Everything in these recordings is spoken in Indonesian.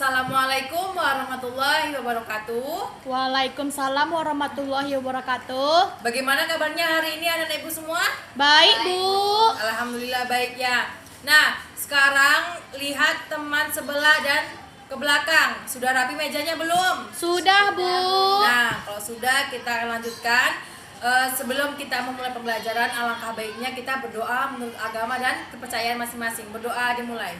Assalamualaikum warahmatullahi wabarakatuh. Waalaikumsalam warahmatullahi wabarakatuh. Bagaimana kabarnya hari ini anak-anak ibu semua? Baik, Bu. Alhamdulillah baik ya. Nah, sekarang lihat teman sebelah dan ke belakang. Sudah rapi mejanya belum? Sudah, Bu. Nah, kalau sudah kita akan lanjutkan. Sebelum kita memulai pembelajaran, alangkah baiknya kita berdoa menurut agama dan kepercayaan masing-masing. Berdoa dimulai.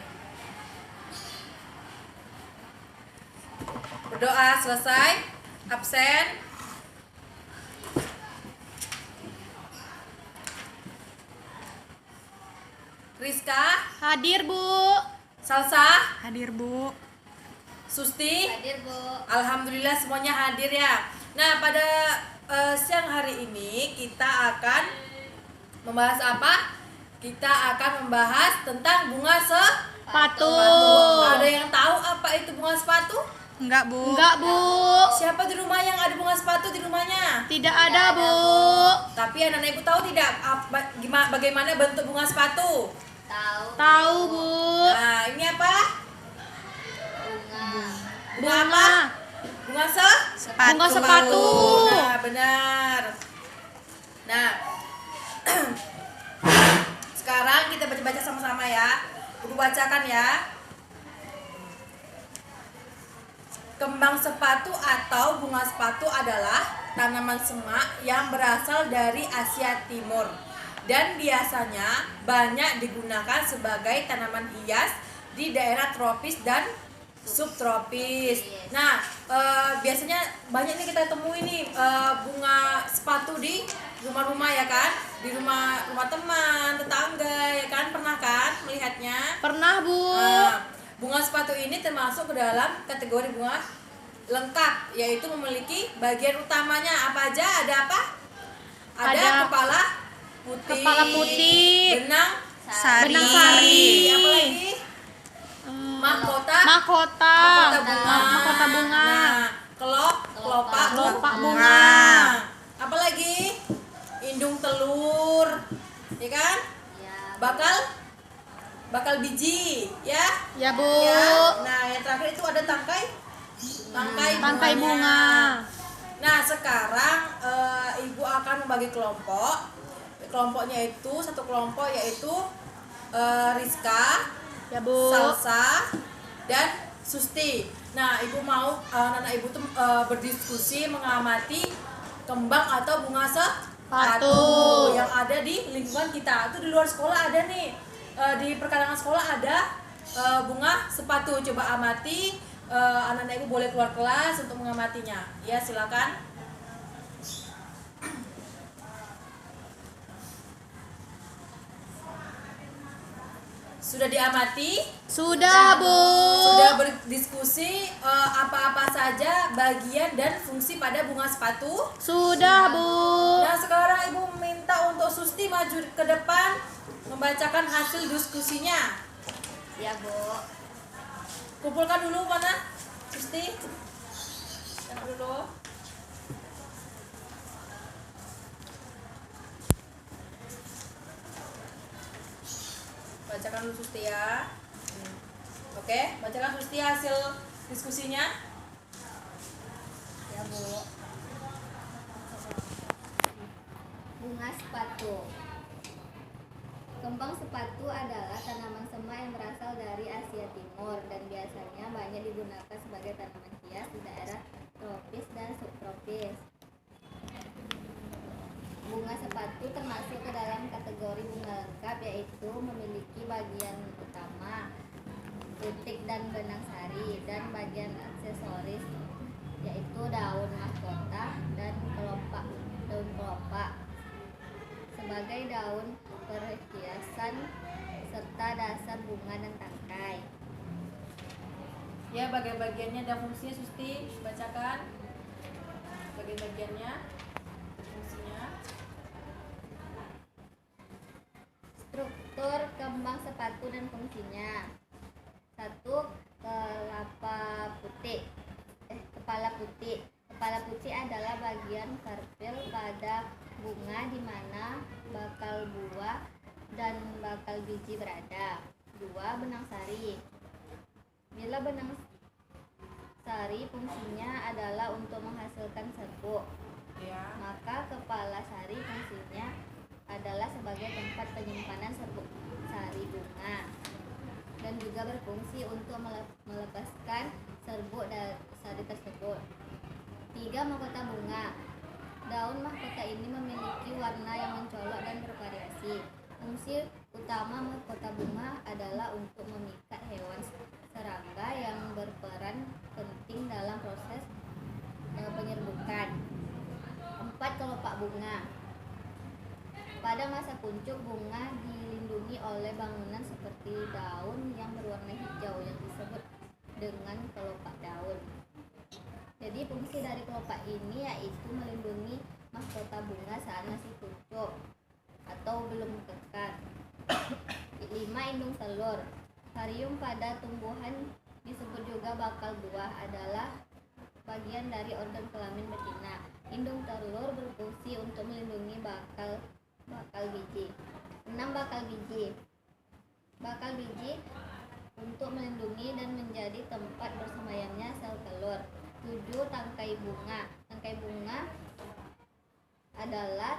Berdoa selesai. Absen. Rizka. Hadir, Bu. Salsa. Hadir, Bu. Susti. Hadir, Bu. Alhamdulillah semuanya hadir ya. Nah, pada siang hari ini kita akan membahas apa? Kita akan membahas tentang bunga Sepatu. Ada yang tahu apa itu bunga sepatu? Enggak, Bu. Enggak, Bu. Siapa di rumah yang ada bunga sepatu di rumahnya? Tidak ada, Bu. Tapi anak-anak ibu tahu tidak bagaimana bentuk bunga sepatu? Tahu. Tahu, Bu. Nah, ini apa? Bunga. Bunga apa? Bunga Bunga sepatu. Nah, benar. Nah, sekarang kita baca-baca sama-sama ya. Ibu bacakan ya. Kembang sepatu atau bunga sepatu adalah tanaman semak yang berasal dari Asia Timur dan biasanya banyak digunakan sebagai tanaman hias di daerah tropis dan subtropis. Nah, biasanya banyak nih kita temui nih bunga sepatu di rumah-rumah ya kan, di rumah teman, tetangga ya kan, pernah kan melihatnya? Pernah, Bu. Bunga sepatu ini termasuk ke dalam kategori bunga lengkap, yaitu memiliki bagian utamanya apa aja? Ada apa? Ada kepala putih, benang sari, apa lagi? Mahkota bunga. Nah, kelopak bunga. Apa lagi? Indung telur, ya kan? Ya. Bakal biji, ya? Ya, Bu. Ya. Nah, yang terakhir itu ada tangkai bunga. Nah, sekarang ibu akan membagi kelompok. Kelompoknya itu satu kelompok yaitu Rizka, Ya, Bu. Salsa, dan Susti. Nah, ibu mau anak ibu tuh berdiskusi mengamati kembang atau bunga sepatu yang ada di lingkungan kita. Itu di luar sekolah ada nih. Di perkarangan sekolah ada bunga sepatu. Coba amati, anak-anak ibu boleh keluar kelas untuk mengamatinya. Ya, silakan. Sudah diamati? Sudah, Bu. Sudah berdiskusi apa-apa saja bagian dan fungsi pada bunga sepatu? Sudah, Bu. Nah, sekarang ibu minta untuk Susti maju ke depan membacakan hasil diskusinya. Ya, Bu. Kumpulkan dulu mana? Susti. Tengok dulu. Bacakan dulu Susti ya. Oke, bacakan Susti hasil diskusinya. Ya, Bu. Bunga sepatu. Kembang sepatu adalah tanaman semak yang berasal dari Asia Timur dan biasanya banyak digunakan sebagai tanaman hias di daerah tropis dan subtropis. Bunga sepatu termasuk ke dalam kategori bunga lengkap, yaitu memiliki bagian utama, putik dan benang sari, dan bagian aksesoris yaitu daun mahkota dan daun kelopak sebagai daun perhiasan serta dasar bunga dan tangkai. Ya, bagian-bagiannya dan fungsinya Susti bacakan. Bagian-bagiannya, fungsinya. Struktur kembang sepatu dan fungsinya. 1. Kepala putih. Kepala putih adalah bagian karpel pada bunga di mana bakal buah dan bakal biji berada. 2. Benang sari. Bila benang sari fungsinya adalah untuk menghasilkan serbuk. Ya. Maka kepala sari fungsinya adalah sebagai tempat penyimpanan serbuk sari bunga dan juga berfungsi untuk melepaskan serbuk dari sari tersebut. 3. Mahkota bunga. Daun mahkota ini memiliki warna yang mencolok dan bervariasi. Fungsi utama mahkota bunga adalah untuk memikat hewan serangga yang berperan penting dalam proses penyerbukan. 4. Kelopak bunga. Pada masa kuncup, bunga dilindungi oleh bangunan seperti daun yang berwarna hijau yang disebut dengan kelopak daun. Jadi fungsi dari kelopak ini yaitu melindungi mahkota bunga saat masih kuncup atau belum kekar. 5. Indung telur. Karium pada tumbuhan disebut juga bakal buah adalah bagian dari organ kelamin betina. Indung telur berfungsi untuk melindungi bakal biji. 6. Bakal biji. Bakal biji untuk melindungi dan menjadi tempat bersemayamnya sel telur. 7. Tangkai bunga. Tangkai bunga adalah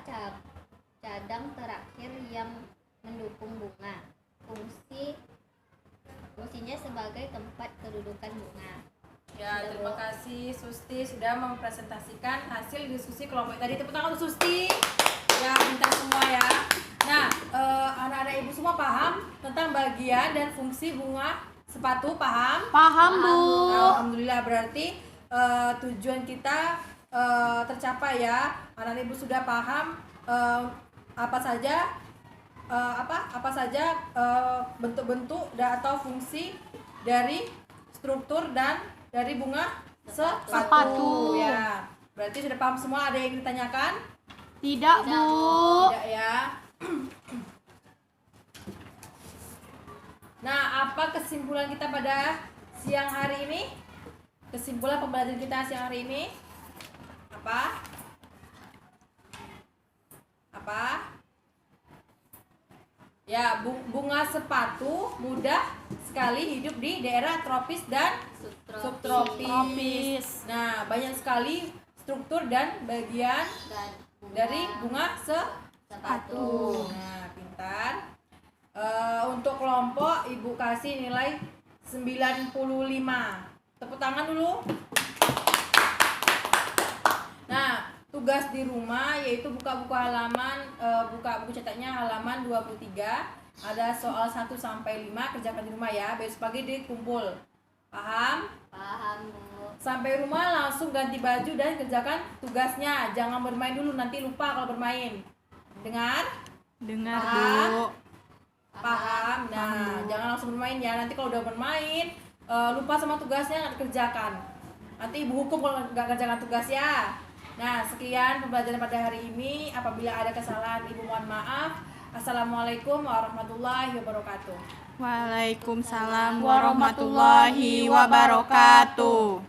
cadang terakhir yang mendukung bunga. Fungsinya sebagai tempat kedudukan bunga. Ya, terima kasih Susti sudah mempresentasikan hasil diskusi kelompok tadi. Tepuk tangan untuk Susti. Ya, pintar semua ya. Nah, anak-anak ibu semua paham tentang bagian dan fungsi bunga sepatu, paham? Paham, Bu. Alhamdulillah, berarti tujuan kita tercapai ya. Anak-anak ibu sudah paham apa saja bentuk-bentuk atau fungsi dari struktur dan dari bunga sepatu. Ya, berarti sudah paham semua. Ada yang ditanyakan? Tidak, Bu. Tidak ya. Nah, apa kesimpulan kita pada siang hari ini? Kesimpulan pembelajaran kita siang hari ini apa? Ya, bunga sepatu mudah sekali hidup di daerah tropis dan subtropis. Nah, banyak sekali struktur dan bagian dari bunga sepatu. Nah, pintar. Untuk kelompok Ibu kasih nilai 95. Tepuk tangan dulu. Nah, tugas di rumah yaitu buka buku cetaknya halaman 23. Ada soal 1 sampai 5, kerjakan di rumah ya. Besok pagi dikumpul. Paham? Paham, Bu. Sampai rumah langsung ganti baju dan kerjakan tugasnya. Jangan bermain dulu, nanti lupa kalau bermain. Dengar? Dengar, Paham? Bu. Paham? Nah, jangan langsung bermain ya. Nanti kalau udah bermain, lupa sama tugasnya nggak dikerjakan. Nanti ibu hukum kalau nggak kerjakan tugas ya. Nah, sekian pembelajaran pada hari ini. Apabila ada kesalahan, ibu mohon maaf. Assalamualaikum warahmatullahi wabarakatuh. Waalaikumsalam warahmatullahi wabarakatuh.